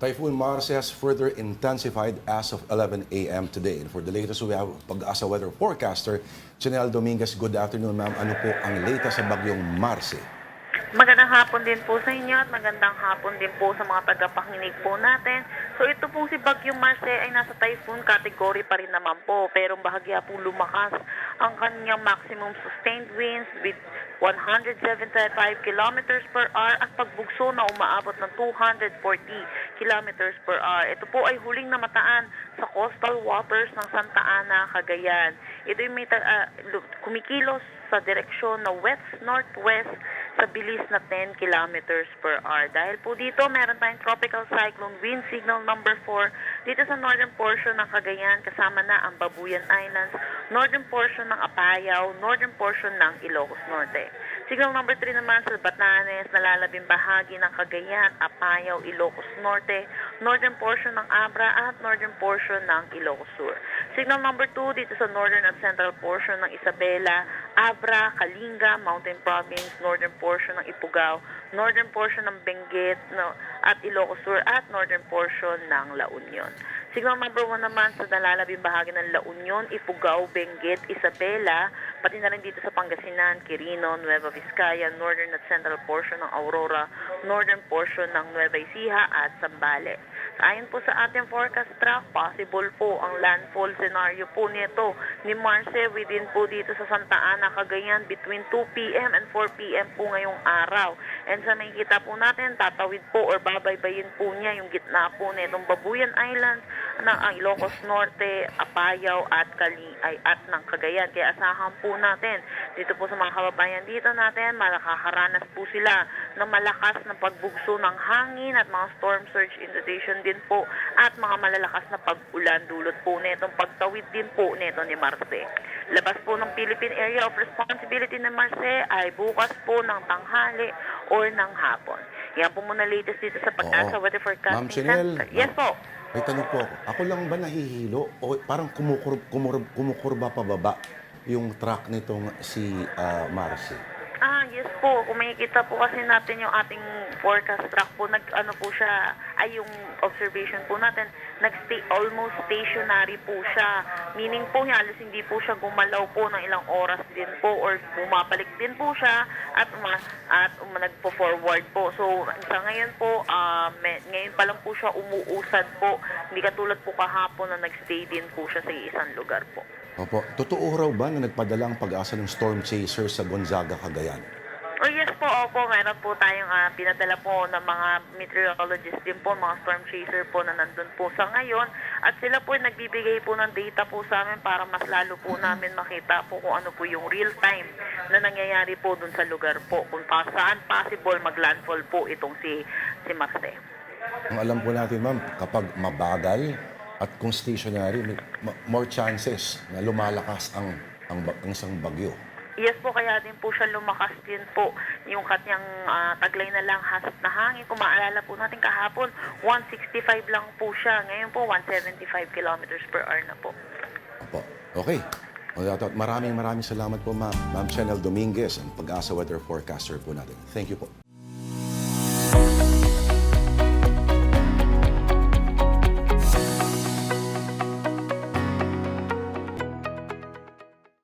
Typhoon Marce has further intensified as of 11 a.m. today. And for the latest, we have Pag-asa weather forecaster, Janelle Dominguez. Good afternoon, ma'am. Ano po ang latest sa bagyong Marce? Magandang hapon din po sa inyo at magandang hapon din po sa mga tagapakinig po natin. So ito pong si Bagyong Marce ay nasa typhoon category pa rin naman po, pero bahagya po lumakas ang kanyang maximum sustained winds with 175 kilometers per hour at pagbugso na umaabot ng 240 kilometers per hour. Ito po ay huling namataan sa coastal waters ng Santa Ana, Cagayan. Ito ay may kumikilos sa direksyon na west-northwest sa bilis na 10 kilometers per hour. Dahil po dito, meron tayong tropical cyclone wind signal number 4 dito sa northern portion ng Cagayan, kasama na ang Babuyan Islands, northern portion ng Apayao, northern portion ng Ilocos Norte. Signal number 3 naman sa Batanes, nalalabing bahagi ng Cagayan, Apayao, Ilocos Norte, northern portion ng Abra at northern portion ng Ilocos Sur. Signal number 2 dito sa northern at central portion ng Isabela, Abra, Kalinga, Mountain Province, northern portion ng Ifugao, northern portion ng Benguet at Ilocos Sur at northern portion ng La Union. Signal number 1 naman sa nalalabing bahagi ng La Union, Ifugao, Benguet, Isabela, pati na rin dito sa Pangasinan, Quirino, Nueva Vizcaya, northern at central portion ng Aurora, northern portion ng Nueva Ecija at Zambales. Ayon po sa ating forecast track, possible po ang landfall scenario po nito ni Marce within po dito sa Santa Ana, Cagayan between 2 p.m. and 4 p.m. po ngayong araw. And sa makikita po natin, tatawid po or babaybayin po niya yung gitna po nitong Babuyan Islands ng Ilocos Norte, Apayao at ng Cagayan. Kaya asahan po natin dito po sa mga kababayan dito natin, makakaranas po sila ng malakas na pagbugso ng hangin at mga storm surge inundation din po at mga malalakas na pag-ulan dulot po netong pagtawid din po neto ni Marce. Labas po ng Philippine Area of Responsibility ng Marce ay bukas po ng tanghali or ng hapon. Yan po muna latest dito sa Pag-asa Weather Forecasting Ma'am Janelle, Center. Yes po. May tanong po ako. Ako lang ba nahihilo o parang kumukurba pababa yung track nitong si Marce? Yes po. Kung makikita po kasi natin yung ating forecast track po, po siya, ay yung observation po natin, almost stationary po siya. Meaning po niya, halos hindi po siya gumalaw po ng ilang oras din po or bumabalik din po siya at nagpo-forward po. So, sa ngayon po, ngayon pa lang po siya umuusad po. Hindi katulad po kahapon na nagstay din po siya sa isang lugar po. Opo. Totoo raw ba na nagpadala ang Pag-asa ng storm chaser sa Gonzaga, Cagayan? Oh yes po, opo, meron po tayong pinadala po ng mga meteorologist din po, mga storm chaser po na nandun po sa ngayon. At sila po nagbibigay po ng data po sa amin para mas lalo po namin makita po kung ano po yung real time na nangyayari po dun sa lugar po. Kung saan possible maglandfall po itong si Marce. Ang alam po natin, ma'am, kapag mabagal at kung stationary, more chances na lumalakas ang isang bagyo. Yes po, kaya din po siya lumakas din po yung kanyang taglay na lang hasap na hangin. Kung maalala po natin kahapon, 165 lang po siya. Ngayon po, 175 kilometers per hour na po. Opo. Okay. Maraming salamat po, ma'am. Ma'am Janelle Dominguez, ang Pag-asa Weather Forecaster po natin. Thank you po.